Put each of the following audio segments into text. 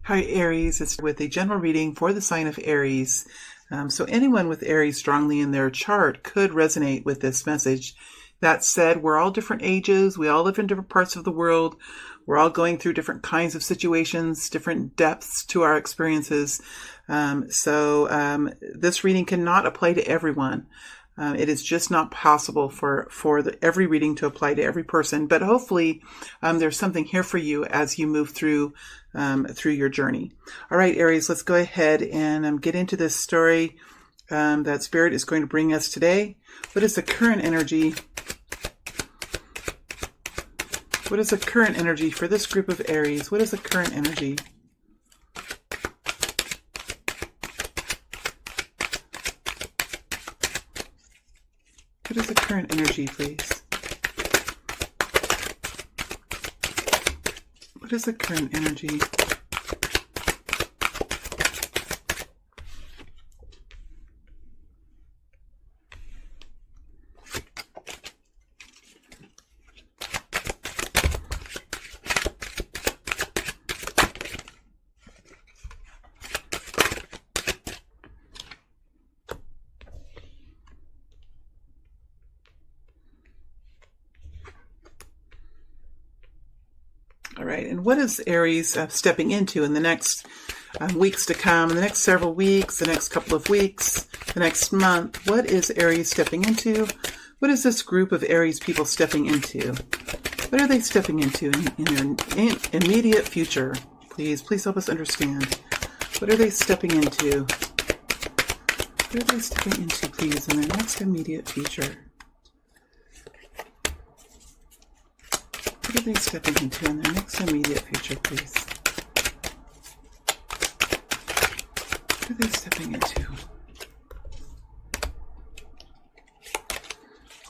Hi Aries, it's with a general reading for the sign of Aries. So anyone with Aries strongly in their chart could resonate with this message. That said, we're all different ages. We all live in different parts of the world. We're all going through different kinds of situations, different depths to our experiences. This reading cannot apply to everyone. It is just not possible for every reading to apply to every person, but hopefully there's something here for you as you move through your journey. All right, Aries, let's go ahead and get into this story that Spirit is going to bring us today. What is the current energy? What is the current energy for this group of Aries? What is the current energy? What is the current energy, please? What is the current energy? All right, and what is Aries stepping into in the next weeks to come, in the next several weeks, the next couple of weeks, the next month? What is Aries stepping into? What is this group of Aries people stepping into? What are they stepping into in their immediate future? Please help us understand. What are they stepping into? What are they stepping into, please, in their next immediate future? What are they stepping into in their next immediate future, please? What are they stepping into?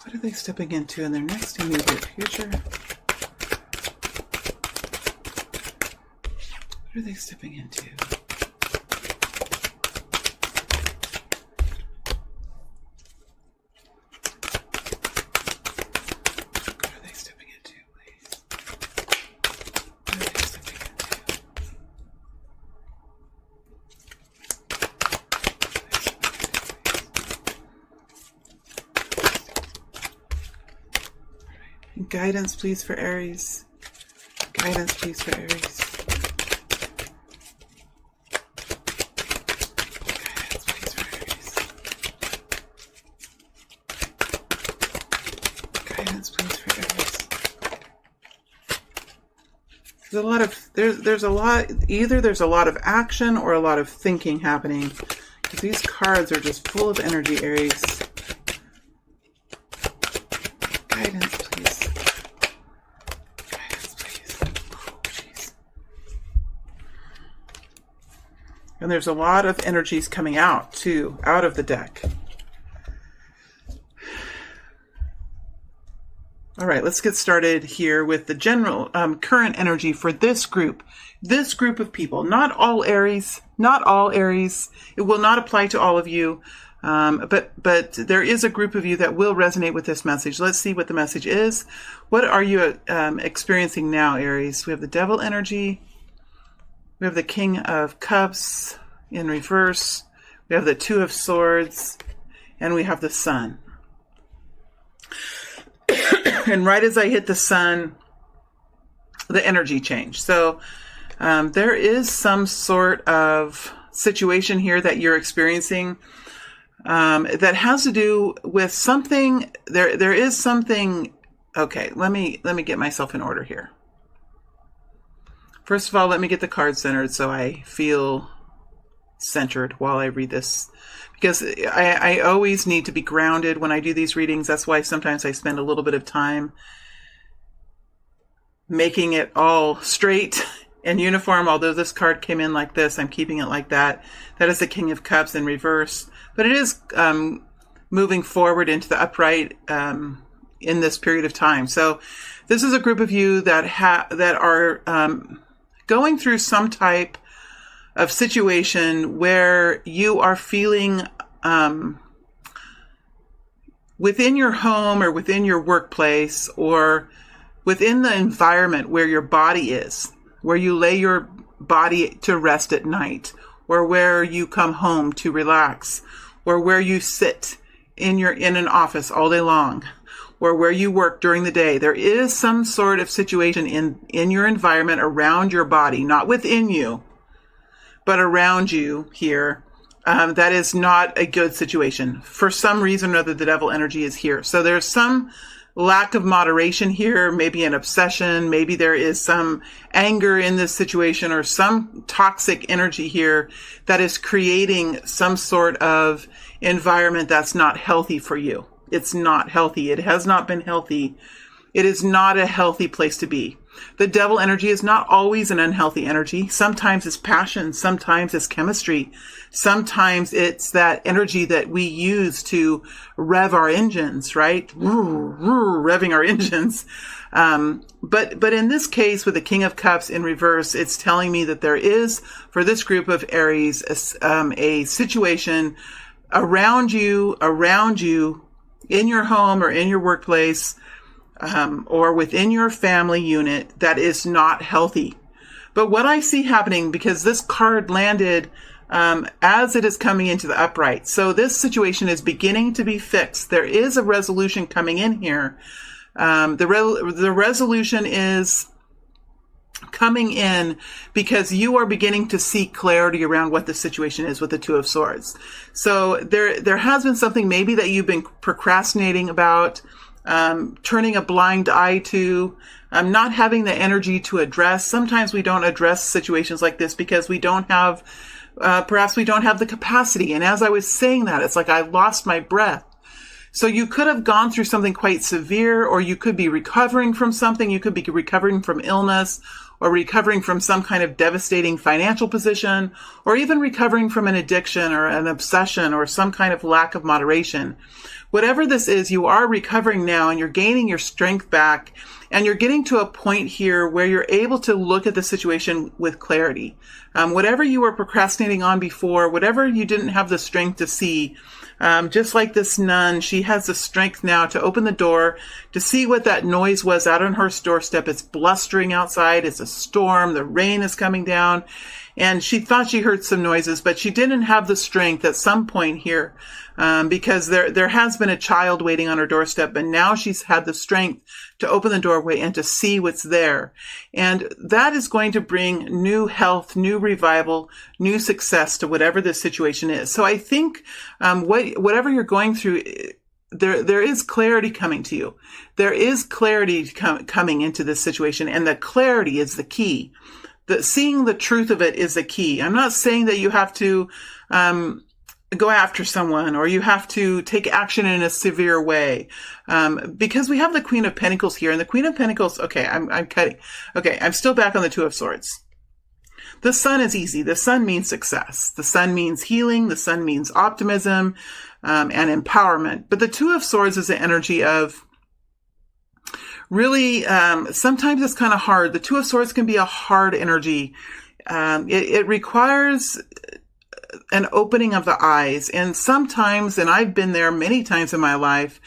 What are they stepping into in their next immediate future? What are they stepping into? Guidance, please, for Aries. Guidance, please, for Aries. Guidance, please, for Aries. Guidance, please, for Aries. There's a lot, either there's a lot of action or a lot of thinking happening. Because these cards are just full of energy, Aries. Guidance, please. And there's a lot of energies coming out, too, out of the deck. All right, let's get started here with the general current energy for this group of people. Not all Aries, not all Aries. It will not apply to all of you, but there is a group of you that will resonate with this message. Let's see what the message is. What are you experiencing now, Aries? We have the Devil energy. We have the King of Cups in reverse. We have the Two of Swords. And we have the Sun. And right as I hit the Sun, the energy changed. So there is some sort of situation here that you're experiencing that has to do with something. There is something. Okay, let me get myself in order here. First of all, let me get the card centered so I feel centered while I read this. Because I always need to be grounded when I do these readings. That's why sometimes I spend a little bit of time making it all straight and uniform. Although this card came in like this, I'm keeping it like that. That is the King of Cups in reverse. But it is moving forward into the upright in this period of time. So this is a group of you that are going through some type of situation where you are feeling within your home or within your workplace or within the environment where your body is, where you lay your body to rest at night, or where you come home to relax, or where you sit in an office all day long, or where you work during the day. There is some sort of situation in your environment around your body, not within you, but around you here. That is not a good situation. For some reason or other, the devil energy is here. So there's some lack of moderation here, maybe an obsession, maybe there is some anger in this situation, or some toxic energy here that is creating some sort of environment that's not healthy for you. It's not healthy. It has not been healthy. It is not a healthy place to be. The devil energy is not always an unhealthy energy. Sometimes it's passion. Sometimes it's chemistry. Sometimes it's that energy that we use to rev our engines, right? Revving our engines. But in this case, with the King of Cups in reverse, it's telling me that there is, for this group of Aries, a situation around you, in your home or in your workplace, or within your family unit that is not healthy. But what I see happening, because this card landed as it is coming into the upright, so this situation is beginning to be fixed. There is a resolution coming in here. The resolution is coming in because you are beginning to see clarity around what the situation is with the Two of Swords. So there has been something maybe that you've been procrastinating about, turning a blind eye to, not having the energy to address. Sometimes we don't address situations like this because we don't have, perhaps we don't have the capacity. And as I was saying that, it's like I lost my breath. So you could have gone through something quite severe, or you could be recovering from something. You could be recovering from illness, or recovering from some kind of devastating financial position, or even recovering from an addiction or an obsession or some kind of lack of moderation. Whatever this is, you are recovering now, and you're gaining your strength back, and you're getting to a point here where you're able to look at the situation with clarity. Whatever you were procrastinating on before, whatever you didn't have the strength to see, just like this nun, she has the strength now to open the door, to see what that noise was out on her doorstep. It's blustering outside. It's a storm. The rain is coming down. And she thought she heard some noises, but she didn't have the strength at some point here, because there has been a child waiting on her doorstep, and now she's had the strength to open the doorway and to see what's there. And that is going to bring new health, new revival, new success to whatever this situation is. So I think, whatever you're going through, there is clarity coming to you. There is clarity coming into this situation, and the clarity is the key. Seeing the truth of it is the key. I'm not saying that you have to go after someone, or you have to take action in a severe way, because we have the Queen of Pentacles here, and the Queen of Pentacles. Okay, I'm cutting. Okay, I'm still back on the Two of Swords. The Sun is easy. The Sun means success. The Sun means healing. The Sun means optimism and empowerment. But the Two of Swords is the energy of really, sometimes it's kind of hard. The Two of Swords can be a hard energy. It requires an opening of the eyes. And sometimes, and I've been there many times in my life,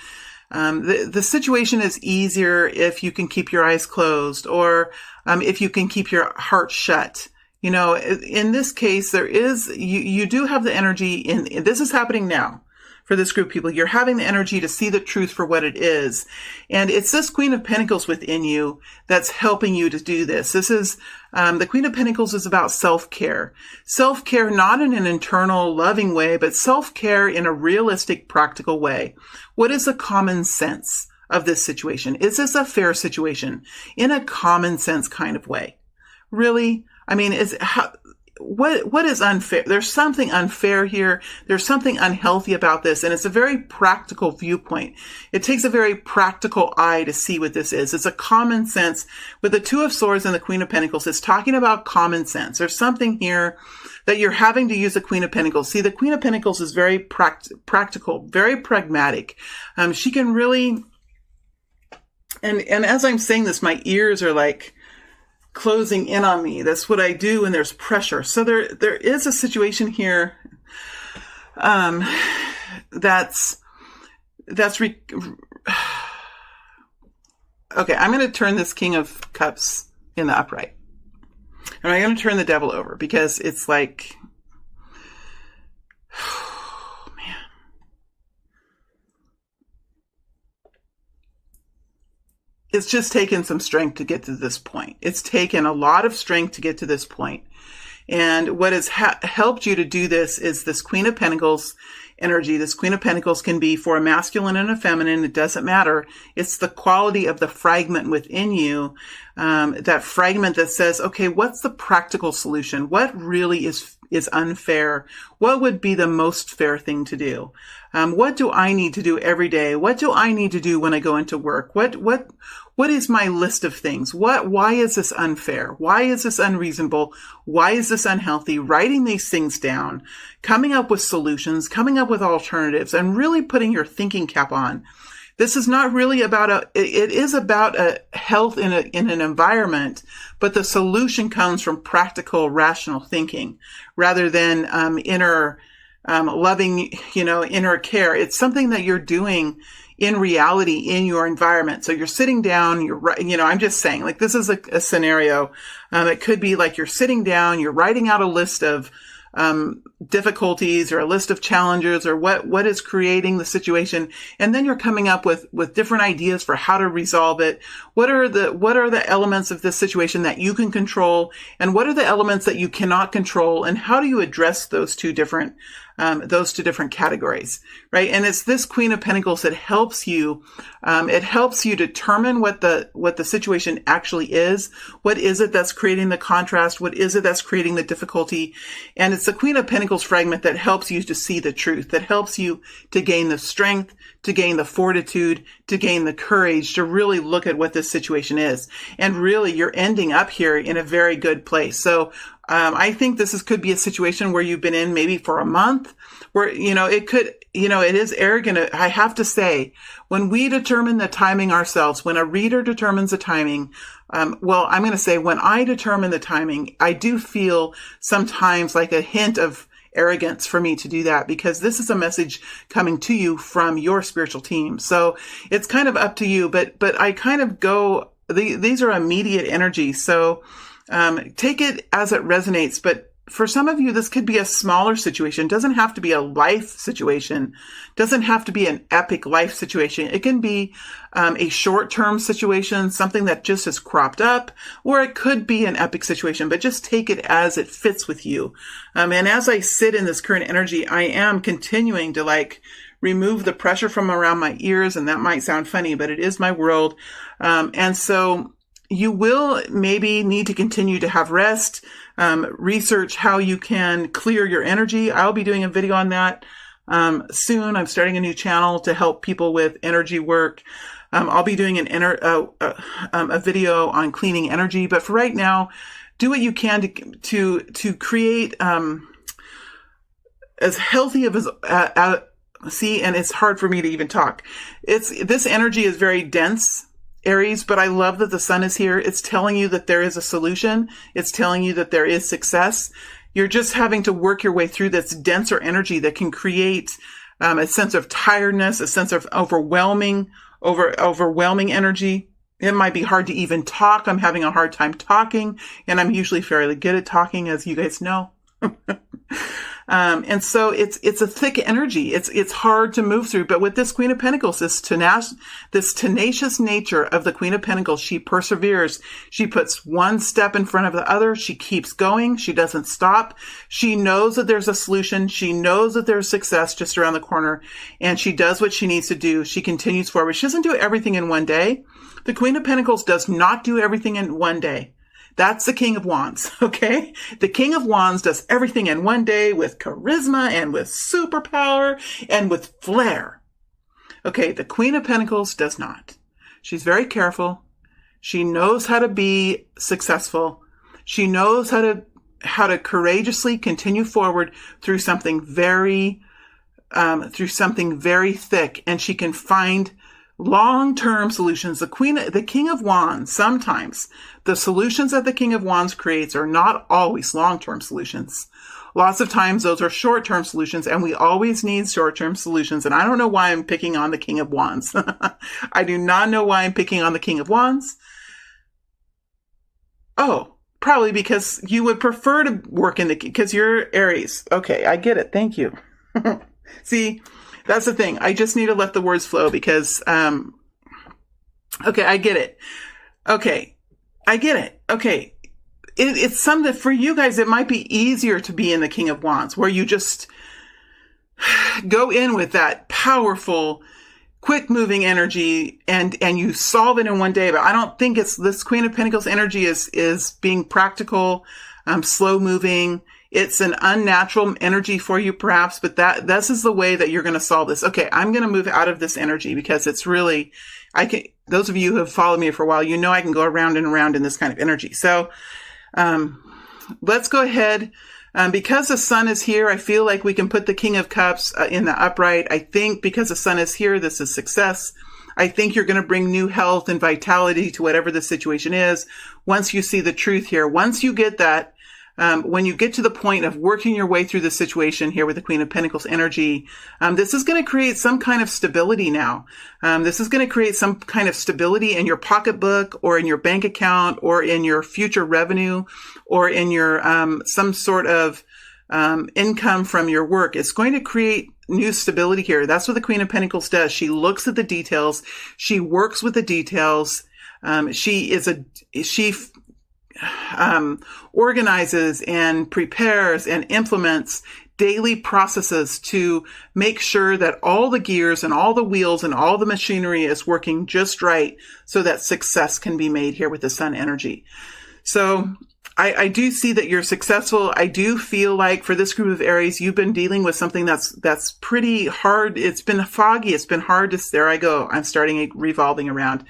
the situation is easier if you can keep your eyes closed, or if you can keep your heart shut. You know, in this case, you do have the energy this is happening now. For this group of people, you're having the energy to see the truth for what it is. And it's this Queen of Pentacles within you that's helping you to do this. This is, the Queen of Pentacles is about self-care. Self-care, not in an internal loving way, but self-care in a realistic, practical way. What is the common sense of this situation? Is this a fair situation in a common sense kind of way? Really? I mean, what is unfair? There's something unfair here. There's something unhealthy about this. And it's a very practical viewpoint. It takes a very practical eye to see what this is. It's a common sense. With the Two of Swords and the Queen of Pentacles, it's talking about common sense. There's something here that you're having to use the Queen of Pentacles. See, the Queen of Pentacles is very practical, very pragmatic. She can really, and as I'm saying this, my ears are like closing in on me. That's what I do when there's pressure. So there is a situation here that's okay. I'm going to turn this King of Cups in the upright. And I'm going to turn the devil over because it's like, oh, man. It's just taken some strength to get to this point. It's taken a lot of strength to get to this point. And what has helped you to do this is this Queen of Pentacles energy. This Queen of Pentacles can be for a masculine and a feminine. It doesn't matter. It's the quality of the fragment within you, that fragment that says, okay, what's the practical solution? What really is unfair? What would be the most fair thing to do? What do I need to do every day? What do I need to do when I go into work? What is my list of things? Why is this unfair? Why is this unreasonable? Why is this unhealthy? Writing these things down, coming up with solutions, coming up with alternatives, and really putting your thinking cap on. This is not really about it is about a health in an environment, but the solution comes from practical, rational thinking rather than, inner, loving, inner care. It's something that you're doing in reality in your environment. So you're sitting down, I'm just saying, like, this is a scenario. It could be like you're sitting down, you're writing out a list of difficulties or a list of challenges or what is creating the situation. And then you're coming up with different ideas for how to resolve it. What are the elements of this situation that you can control? And what are the elements that you cannot control? And how do you address those two different categories, right? And it's this Queen of Pentacles that helps you. It helps you determine what the situation actually is. What is it that's creating the contrast? What is it that's creating the difficulty? And it's the Queen of Pentacles fragment that helps you to see the truth, that helps you to gain the strength, to gain the fortitude, to gain the courage to really look at what this situation is. And really, you're ending up here in a very good place. So, I think this could be a situation where you've been in maybe for a month where, it is arrogant. I have to say, when we determine the timing ourselves, when a reader determines the timing, I'm going to say when I determine the timing, I do feel sometimes like a hint of arrogance for me to do that because this is a message coming to you from your spiritual team. So it's kind of up to you, but I kind of go, these are immediate energies. So, take it as it resonates, but for some of you, this could be a smaller situation. It doesn't have to be a life situation. It doesn't have to be an epic life situation. It can be a short-term situation, something that just has cropped up, or it could be an epic situation, but just take it as it fits with you. And as I sit in this current energy, I am continuing to remove the pressure from around my ears, and that might sound funny, but it is my world. And so you will maybe need to continue to have rest, research how you can clear your energy. I'll be doing a video on that soon. I'm starting a new channel to help people with energy work. I'll be doing a video on cleaning energy. But for right now, do what you can to create as healthy of see, and it's hard for me to even talk. This energy is very dense, Aries, but I love that the sun is here. It's telling you that there is a solution. It's telling you that there is success. You're just having to work your way through this denser energy that can create a sense of tiredness, a sense of overwhelming energy. It might be hard to even talk. I'm having a hard time talking, and I'm usually fairly good at talking, as you guys know. And so it's a thick energy. It's hard to move through. But with this Queen of Pentacles, this tenacious nature of the Queen of Pentacles, she perseveres. She puts one step in front of the other. She keeps going. She doesn't stop. She knows that there's a solution. She knows that there's success just around the corner, and she does what she needs to do. She continues forward. She doesn't do everything in one day. The Queen of Pentacles does not do everything in one day. That's the King of Wands, okay? The King of Wands does everything in one day with charisma and with superpower and with flair. Okay, the Queen of Pentacles does not. She's very careful. She knows how to be successful. She knows how to courageously continue forward through something very thick, and she can find long-term solutions. The King of Wands, sometimes the solutions that the King of Wands creates are not always long-term solutions. Lots of times those are short-term solutions, and we always need short-term solutions. And I don't know why I'm picking on the King of Wands. I do not know why I'm picking on the King of Wands. Oh, probably because you would prefer to work in because you're Aries. Okay, I get it. Thank you. See, that's the thing. I just need to let the words flow because, okay, I get it. Okay, I get it. Okay. It's something for you guys. It might be easier to be in the King of Wands where you just go in with that powerful, quick moving energy and you solve it in one day. But I don't think it's this Queen of Pentacles energy is being practical, slow moving. It's an unnatural energy for you perhaps, but this is the way that you're going to solve this. Okay. I'm going to move out of this energy because it's really, those of you who have followed me for a while, you know, I can go around and around in this kind of energy. So, let's go ahead. Because the sun is here, I feel like we can put the King of Cups in the upright. I think because the sun is here, this is success. I think you're going to bring new health and vitality to whatever the situation is. Once you see the truth here, once you get that, when you get to the point of working your way through the situation here with the Queen of Pentacles energy, this is going to create some kind of stability now. This is going to create some kind of stability in your pocketbook or in your bank account or in your future revenue or in your, some sort of, income from your work. It's going to create new stability here. That's what the Queen of Pentacles does. She looks at the details. She works with the details. She organizes and prepares and implements daily processes to make sure that all the gears and all the wheels and all the machinery is working just right so that success can be made here with the sun energy. So I do see that you're successful. I do feel like for this group of Aries, you've been dealing with something that's pretty hard. It's been foggy. It's been hard to, there I go. I'm starting revolving around.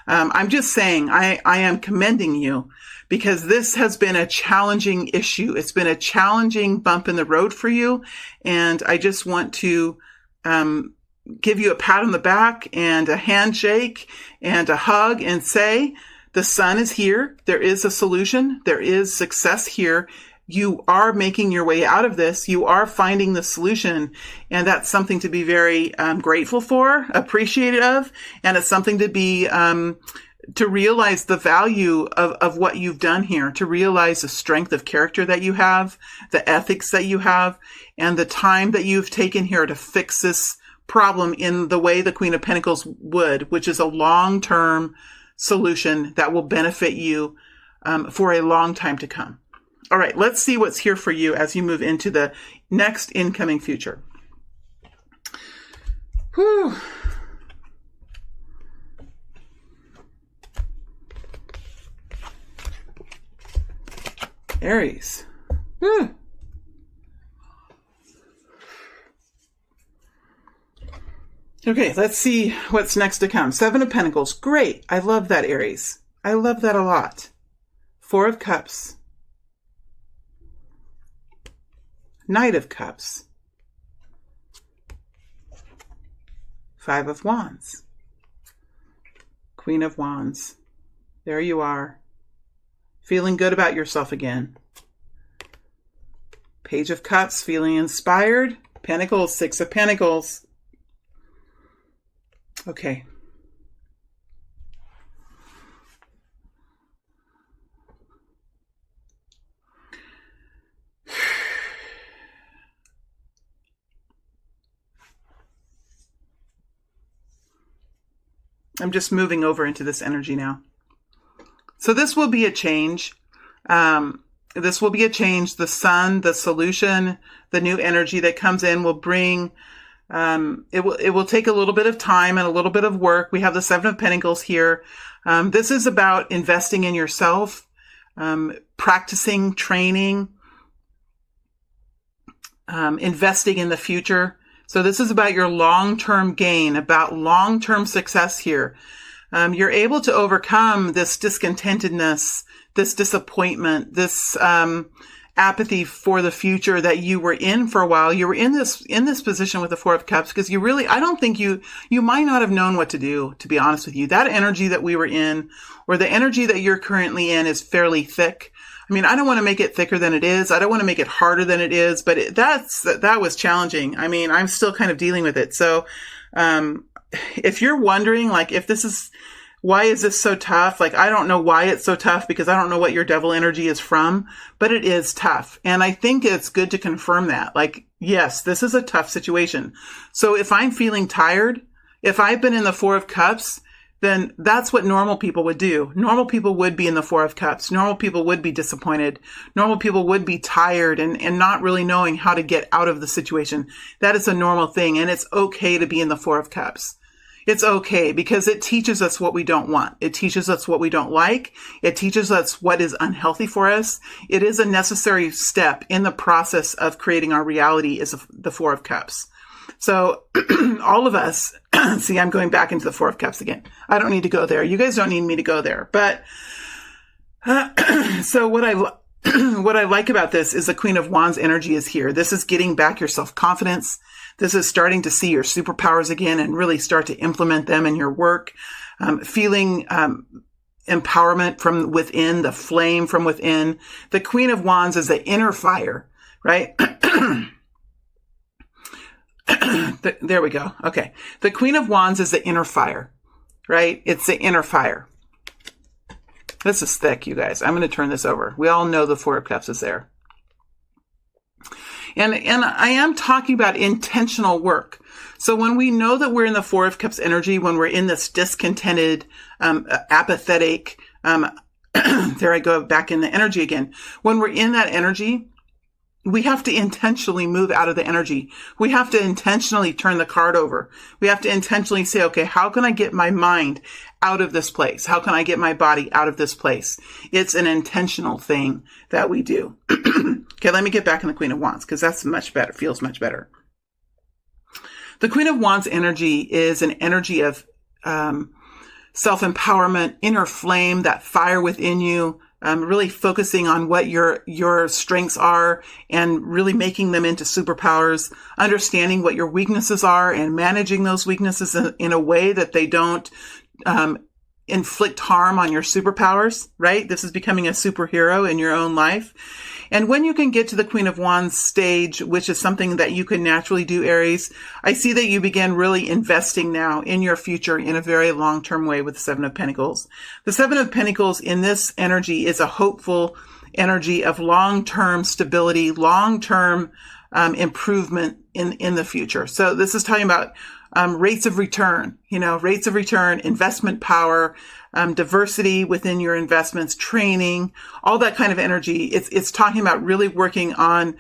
I'm just saying I am commending you because this has been a challenging issue. It's been a challenging bump in the road for you. And I just want to, give you a pat on the back and a handshake and a hug and say, the sun is here. There is a solution. There is success here. You are making your way out of this. You are finding the solution. And that's something to be very grateful for, appreciative of. And it's something to be, to realize the value of what you've done here, to realize the strength of character that you have, the ethics that you have, and the time that you've taken here to fix this problem in the way the Queen of Pentacles would, which is a long-term solution that will benefit you for a long time to come. All right, let's see what's here for you as you move into the next incoming future. Whew. Aries. Whew. Okay, let's see what's next to come. 7 of Pentacles. Great. I love that, Aries. I love that a lot. 4 of Cups. Knight of Cups. 5 of Wands. Queen of Wands. There you are. Feeling good about yourself again. Page of Cups. Feeling inspired. Pentacles. 6 of Pentacles. Okay. I'm just moving over into this energy now. So this will be a change. This will be a change. The sun, the solution, the new energy that comes in will bring, it will take a little bit of time and a little bit of work. We have the 7 of Pentacles here. This is about investing in yourself, practicing, training, investing in the future. So this is about your long-term gain, about long-term success here. You're able to overcome this discontentedness, this disappointment, this apathy for the future that you were in for a while. You were in this position with the 4 of Cups because you really, I don't think you might not have known what to do, to be honest with you. That energy that we were in, or the energy that you're currently in, is fairly thick. I mean, I don't want to make it thicker than it is. I don't want to make it harder than it is, but that was challenging. I mean, I'm still kind of dealing with it. So, if you're wondering, like, if this is, why is this so tough? Like, I don't know why it's so tough because I don't know what your devil energy is from, but it is tough. And I think it's good to confirm that. Like, yes, this is a tough situation. So if I'm feeling tired, if I've been in the Four of Cups, then that's what normal people would do. Normal people would be in the Four of Cups. Normal people would be disappointed. Normal people would be tired and not really knowing how to get out of the situation. That is a normal thing. And it's okay to be in the Four of Cups. It's okay because it teaches us what we don't want. It teaches us what we don't like. It teaches us what is unhealthy for us. It is a necessary step in the process of creating our reality is the Four of Cups. So all of us, see, I'm going back into the Four of Cups again. I don't need to go there. You guys don't need me to go there. But so what I like about this is the Queen of Wands energy is here. This is getting back your self-confidence. This is starting to see your superpowers again and really start to implement them in your work. Feeling empowerment from within, the flame from within. The Queen of Wands is the inner fire, right? There we go. Okay. The Queen of Wands is the inner fire, right? It's the inner fire. This is thick, you guys. I'm going to turn this over. We all know the Four of Cups is there. And I am talking about intentional work. So when we know that we're in the Four of Cups energy, when we're in this discontented, apathetic, there I go back in the energy again. When we're in that energy, we have to intentionally move out of the energy. We have to intentionally turn the card over. We have to intentionally say, okay, how can I get my mind out of this place? How can I get my body out of this place? It's an intentional thing that we do. Okay, let me get back in the Queen of Wands because that's much better, feels much better. The Queen of Wands energy is an energy of self-empowerment, inner flame, that fire within you. Really focusing on what your strengths are and really making them into superpowers, understanding what your weaknesses are and managing those weaknesses in a way that they don't inflict harm on your superpowers, right? This is becoming a superhero in your own life. And when you can get to the Queen of Wands stage, which is something that you can naturally do, Aries, I see that you begin really investing now in your future in a very long-term way with the Seven of Pentacles. The Seven of Pentacles in this energy is a hopeful energy of long-term stability, long-term improvement in the future. So this is talking about rates of return, rates of return, investment power, diversity within your investments, training, all that kind of energy. It's talking about really working on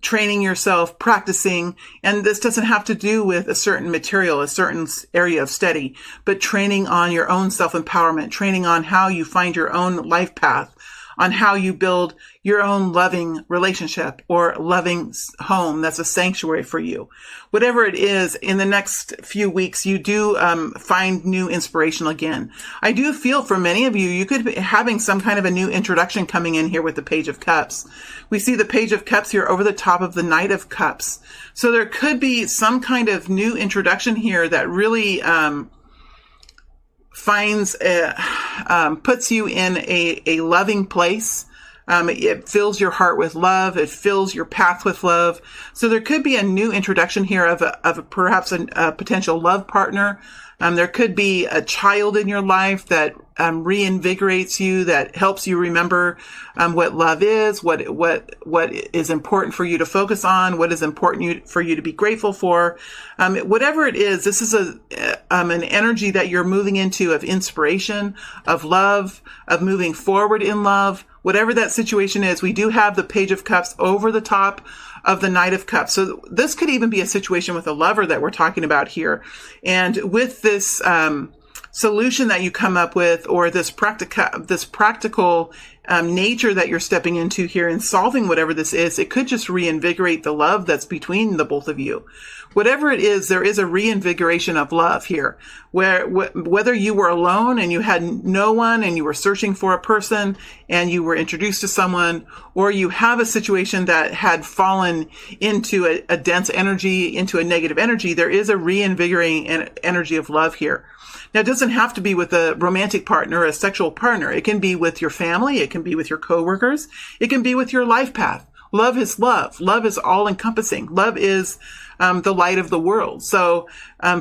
training yourself, practicing. And this doesn't have to do with a certain material, a certain area of study, but training on your own self-empowerment, training on how you find your own life path, on how you build your own loving relationship or loving home that's a sanctuary for you. Whatever it is, in the next few weeks, you do find new inspiration again. I do feel for many of you, you could be having some kind of a new introduction coming in here with the Page of Cups. We see the Page of Cups here over the top of the Knight of Cups. So there could be some kind of new introduction here that really puts you in a loving place. It fills your heart with love. It fills your path with love. So there could be a new introduction here of perhaps a potential love partner. There could be a child in your life that reinvigorates you, that helps you remember what love is, what is important for you to focus on, what is important for you to be grateful for. Whatever it is, this is an energy that you're moving into of inspiration, of love, of moving forward in love. Whatever that situation is, we do have the Page of Cups over the top of the Knight of Cups. So this could even be a situation with a lover that we're talking about here. And with this solution that you come up with, or this practical nature that you're stepping into here and solving whatever this is, it could just reinvigorate the love that's between the both of you. Whatever it is, there is a reinvigoration of love here, where whether you were alone and you had no one and you were searching for a person and you were introduced to someone, or you have a situation that had fallen into a dense energy, into a negative energy, there is a reinvigorating energy of love here. Now, it doesn't have to be with a romantic partner or a sexual partner. It can be with your family. It can be with your coworkers. It can be with your life path. Love is love. Love is all encompassing. Love is the light of the world. So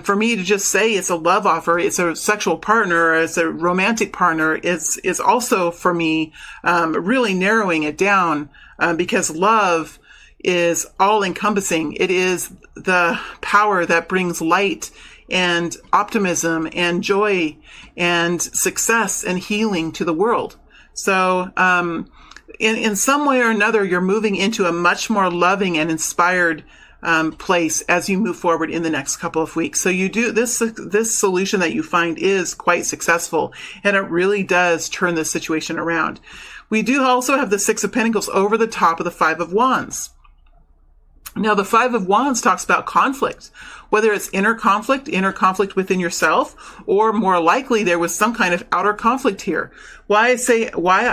for me to just say it's a love offer, it's a sexual partner, it's a romantic partner, is also for me really narrowing it down because love is all encompassing. It is the power that brings light and optimism and joy and success and healing to the world. So in some way or another, you're moving into a much more loving and inspired place as you move forward in the next couple of weeks. So you do this solution that you find is quite successful, and it really does turn this situation around. We do also have the Six of Pentacles over the top of the Five of Wands. Now, the Five of Wands talks about conflict, whether it's inner conflict within yourself, or more likely there was some kind of outer conflict here. Why I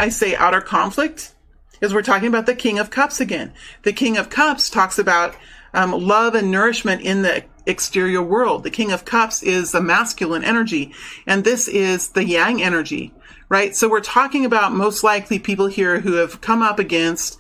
say outer conflict is we're talking about the King of Cups again. The King of Cups talks about love and nourishment in the exterior world. The King of Cups is the masculine energy, and this is the yang energy, right? So we're talking about most likely people here who have come up against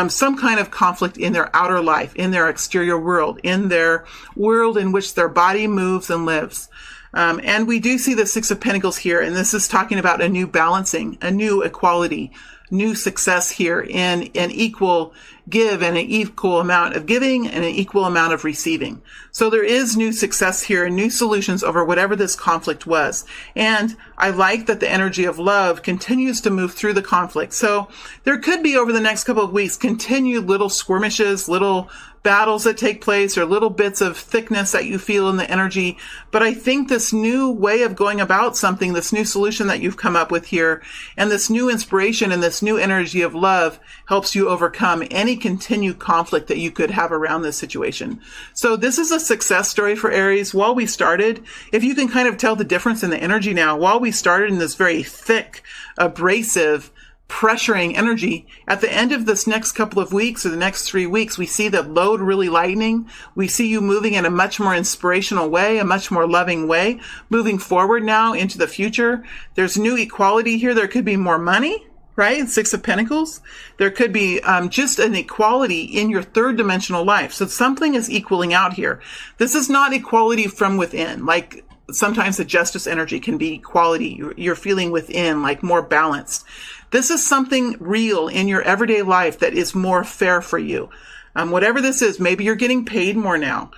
some kind of conflict in their outer life, in their exterior world, in their world in which their body moves and lives. And we do see the Six of Pentacles here, and this is talking about a new balancing, a new equality, new success here in an equal give and an equal amount of giving and an equal amount of receiving. So there is new success here and new solutions over whatever this conflict was. And I like that the energy of love continues to move through the conflict. So there could be over the next couple of weeks continued little skirmishes, little battles that take place, or little bits of thickness that you feel in the energy. But I think this new way of going about something, this new solution that you've come up with here, and this new inspiration and this new energy of love helps you overcome any continued conflict that you could have around this situation. So this is a success story for Aries. While we started, if you can kind of tell the difference in the energy now, while we started in this very thick, abrasive, pressuring energy, at the end of this next couple of weeks or the next 3 weeks, we see the load really lightening. We see you moving in a much more inspirational way, a much more loving way, moving forward now into the future. There's new equality here. There could be more money, right? Six of Pentacles. There could be just an equality in your third dimensional life. So something is equaling out here. This is not equality from within. Like sometimes the justice energy can be equality. You're feeling within, like more balanced. This is something real in your everyday life that is more fair for you. Whatever this is, maybe you're getting paid more now.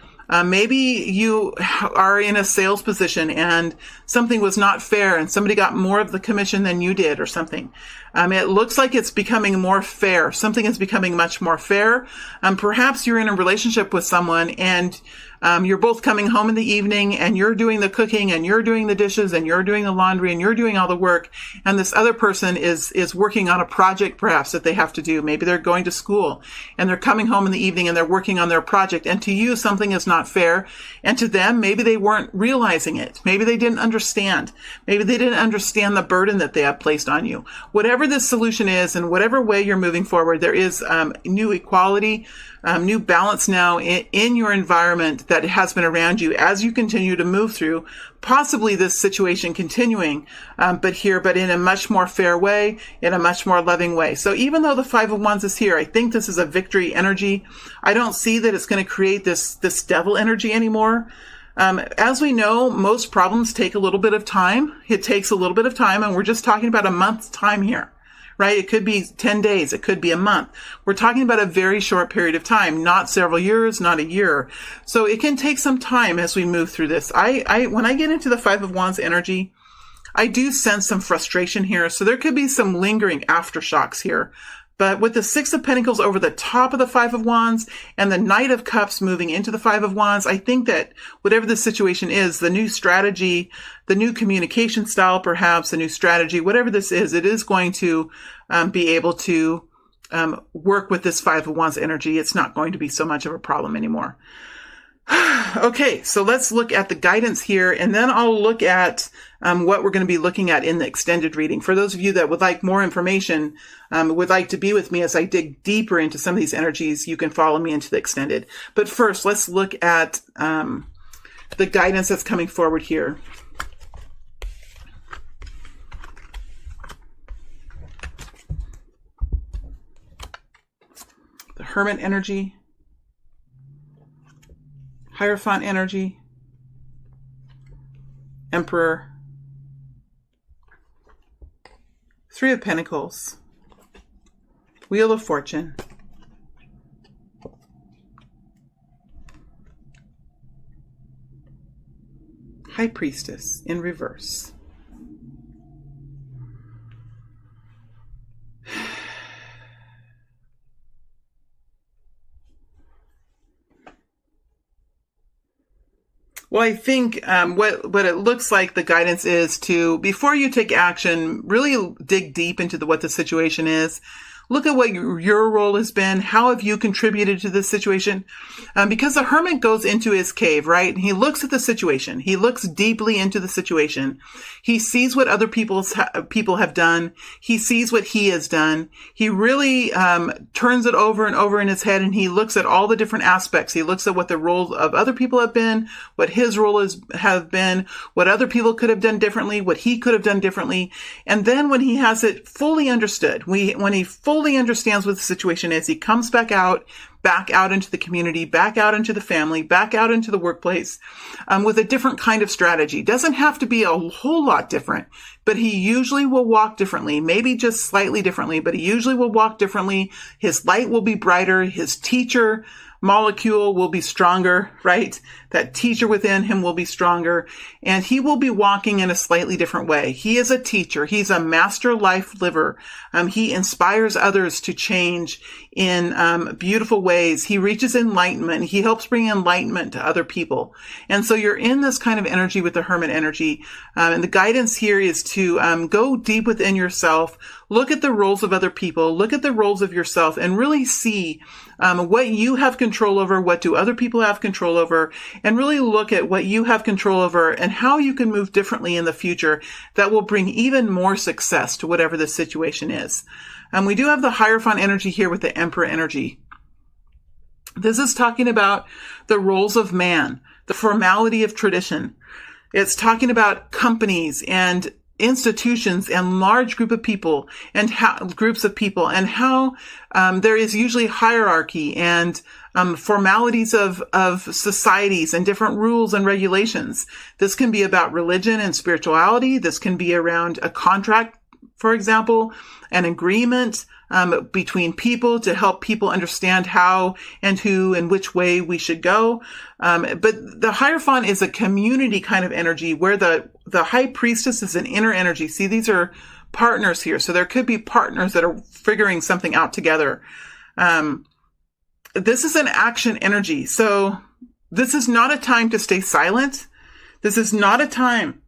Maybe you are in a sales position and something was not fair and somebody got more of the commission than you did or something. It looks like it's becoming more fair. Something is becoming much more fair. Perhaps you're in a relationship with someone and you're both coming home in the evening and you're doing the cooking and you're doing the dishes and you're doing the laundry and you're doing all the work. And this other person is working on a project perhaps that they have to do. Maybe they're going to school and they're coming home in the evening and they're working on their project. And to you, something is not fair. And to them, maybe they weren't realizing it. Maybe they didn't understand. Maybe they didn't understand the burden that they have placed on you. Whatever this solution is and whatever way you're moving forward, there is new equality, new balance now in your environment that has been around you as you continue to move through possibly this situation continuing, but in a much more fair way, in a much more loving way. So even though the Five of Wands is here, I think this is a victory energy. I don't see that it's going to create this devil energy anymore. As we know, most problems take a little bit of time. It takes a little bit of time, and we're just talking about a month's time here. Right? It could be 10 days. It could be a month. We're talking about a very short period of time, not several years, not a year. So it can take some time as we move through this. When I get into the Five of Wands energy, I do sense some frustration here. So there could be some lingering aftershocks here. But with the Six of Pentacles over the top of the Five of Wands and the Knight of Cups moving into the Five of Wands, I think that whatever the situation is, the new strategy, the new communication style, perhaps the new strategy, whatever this is, it is going to be able to work with this Five of Wands energy. It's not going to be so much of a problem anymore. Okay, so let's look at the guidance here, and then I'll look at what we're going to be looking at in the extended reading. For those of you that would like more information, would like to be with me as I dig deeper into some of these energies, you can follow me into the extended. But first, let's look at the guidance that's coming forward here. The Hermit energy, Hierophant energy, Emperor, Three of Pentacles, Wheel of Fortune, High Priestess in reverse. Well, I think what it looks like the guidance is to, before you take action, really dig deep into what the situation is. Look at what your role has been. How have you contributed to this situation? Because the hermit goes into his cave, right? He looks at the situation. He looks deeply into the situation. He sees what other people have done. He sees what he has done. He really turns it over and over in his head, and he looks at all the different aspects. He looks at what the roles of other people have been, what his role have been, what other people could have done differently, what he could have done differently. And then when he has it fully understood, when he fully understands what the situation is, he comes back out into the community, back out into the family, back out into the workplace, with a different kind of strategy. Doesn't have to be a whole lot different, but he usually will walk differently, maybe just slightly differently, but he usually will walk differently. His light will be brighter. His teacher molecule will be stronger, right? That teacher within him will be stronger, and he will be walking in a slightly different way. He is a teacher. He's a master life liver. He inspires others to change in beautiful ways. He reaches enlightenment. He helps bring enlightenment to other people. And so you're in this kind of energy with the hermit energy. And the guidance here is to go deep within yourself, look at the roles of other people, look at the roles of yourself, and really see what you have control over, what do other people have control over, and really look at what you have control over and how you can move differently in the future that will bring even more success to whatever the situation is. We do have the Hierophant energy here with the Emperor energy. This is talking about the roles of man, the formality of tradition. It's talking about companies and institutions and large groups of people and how there is usually hierarchy and formalities of societies and different rules and regulations. This can be about religion and spirituality. This can be around a contract, for example, an agreement between people to help people understand how and who and which way we should go. But the Hierophant is a community kind of energy where the High Priestess is an inner energy. See, these are partners here. So there could be partners that are figuring something out together. This is an action energy. So this is not a time to stay silent. This is not a time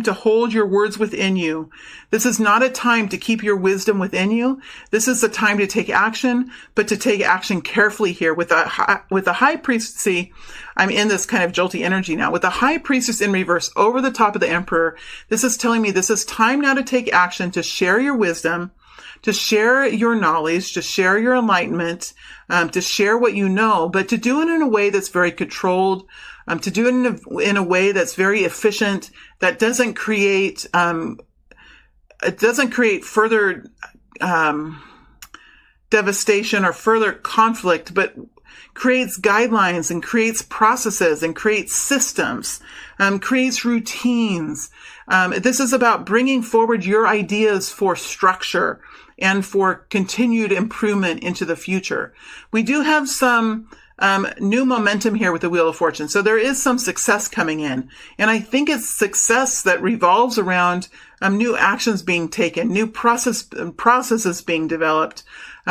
to hold your words within you. This is not a time to keep your wisdom within you. This is a time to take action, but to take action carefully here. With the High Priestess, see, I'm in this kind of jolty energy now. With the High Priestess in reverse over the top of the Emperor, this is telling me this is time now to take action, to share your wisdom, to share your knowledge, to share your enlightenment, to share what you know, but to do it in a way that's very controlled, to do it in a way that's very efficient, that doesn't create further devastation or further conflict, but creates guidelines and creates processes and creates systems, creates routines. This is about bringing forward your ideas for structure and for continued improvement into the future. We do have some new momentum here with the Wheel of Fortune. So there is some success coming in. And I think it's success that revolves around new actions being taken, new processes being developed,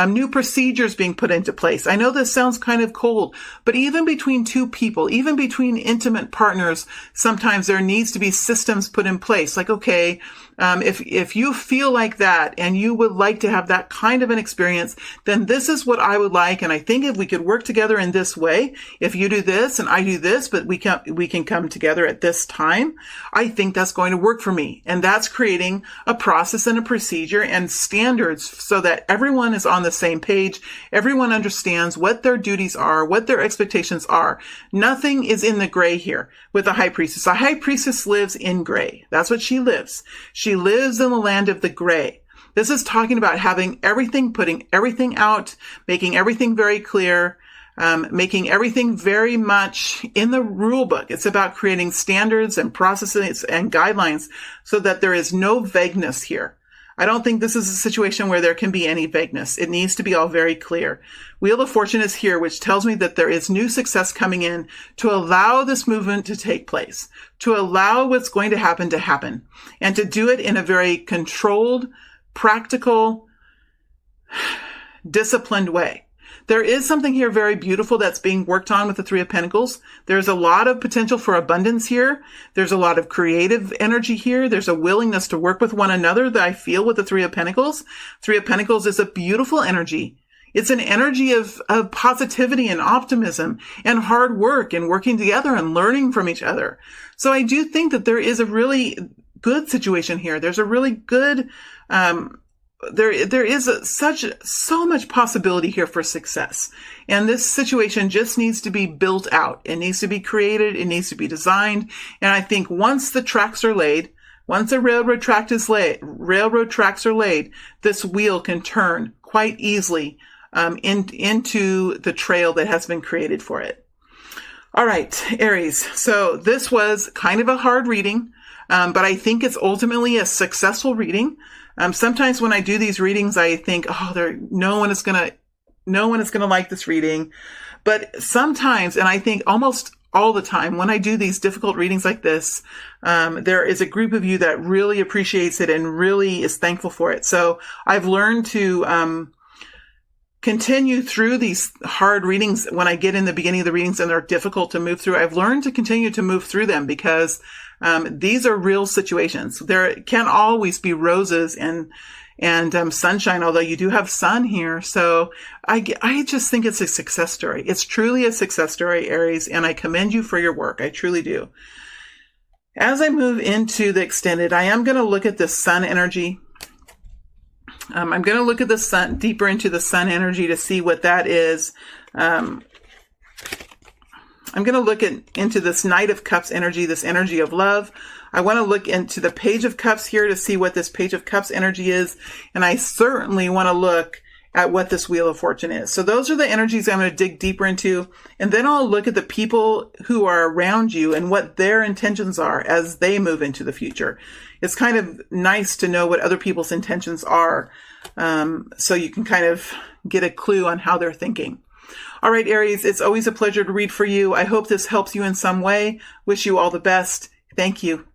new procedures being put into place. I know this sounds kind of cold, but even between two people, even between intimate partners, sometimes there needs to be systems put in place. Like, okay, if you feel like that and you would like to have that kind of an experience, then this is what I would like. And I think if we could work together in this way, if you do this and I do this, but we can come together at this time, I think that's going to work for me. And that's creating a process and a procedure and standards so that everyone is on the same page. Everyone understands what their duties are, what their expectations are. Nothing is in the gray here with the High Priestess. A High Priestess lives in gray. That's what she lives. She lives in the land of the gray. This is talking about having everything, putting everything out, making everything very clear, making everything very much in the rule book. It's about creating standards and processes and guidelines so that there is no vagueness here. I don't think this is a situation where there can be any vagueness. It needs to be all very clear. Wheel of Fortune is here, which tells me that there is new success coming in to allow this movement to take place, to allow what's going to happen, and to do it in a very controlled, practical, disciplined way. There is something here very beautiful that's being worked on with the Three of Pentacles. There's a lot of potential for abundance here. There's a lot of creative energy here. There's a willingness to work with one another that I feel with the Three of Pentacles. Three of Pentacles is a beautiful energy. It's an energy of positivity and optimism and hard work and working together and learning from each other. So I do think that there is a really good situation here. There's a really good, there is so much possibility here for success. And this situation just needs to be built out. It needs to be created. It needs to be designed. And I think once the tracks are laid, once the railroad tracks are laid, this wheel can turn quite easily into the trail that has been created for it. All right, Aries. So this was kind of a hard reading, but I think it's ultimately a successful reading. Sometimes when I do these readings, I think, no one is gonna like this reading. But sometimes, and I think almost all the time, when I do these difficult readings like this, there is a group of you that really appreciates it and really is thankful for it. So I've learned to continue through these hard readings when I get in the beginning of the readings and they're difficult to move through. I've learned to continue to move through them because these are real situations. There can always be roses and sunshine, although you do have sun here. So I just think it's a success story. It's truly a success story, Aries, and I commend you for your work. I truly do. As I move into the extended, I am going to look at the sun energy. I'm going to look at the sun, deeper into the sun energy to see what that is. I'm going to look into this Knight of Cups energy, this energy of love. I want to look into the Page of Cups here to see what this Page of Cups energy is. And I certainly want to look at what this Wheel of Fortune is. So those are the energies I'm going to dig deeper into. And then I'll look at the people who are around you and what their intentions are as they move into the future. It's kind of nice to know what other people's intentions are, so you can kind of get a clue on how they're thinking. All right, Aries, it's always a pleasure to read for you. I hope this helps you in some way. Wish you all the best. Thank you.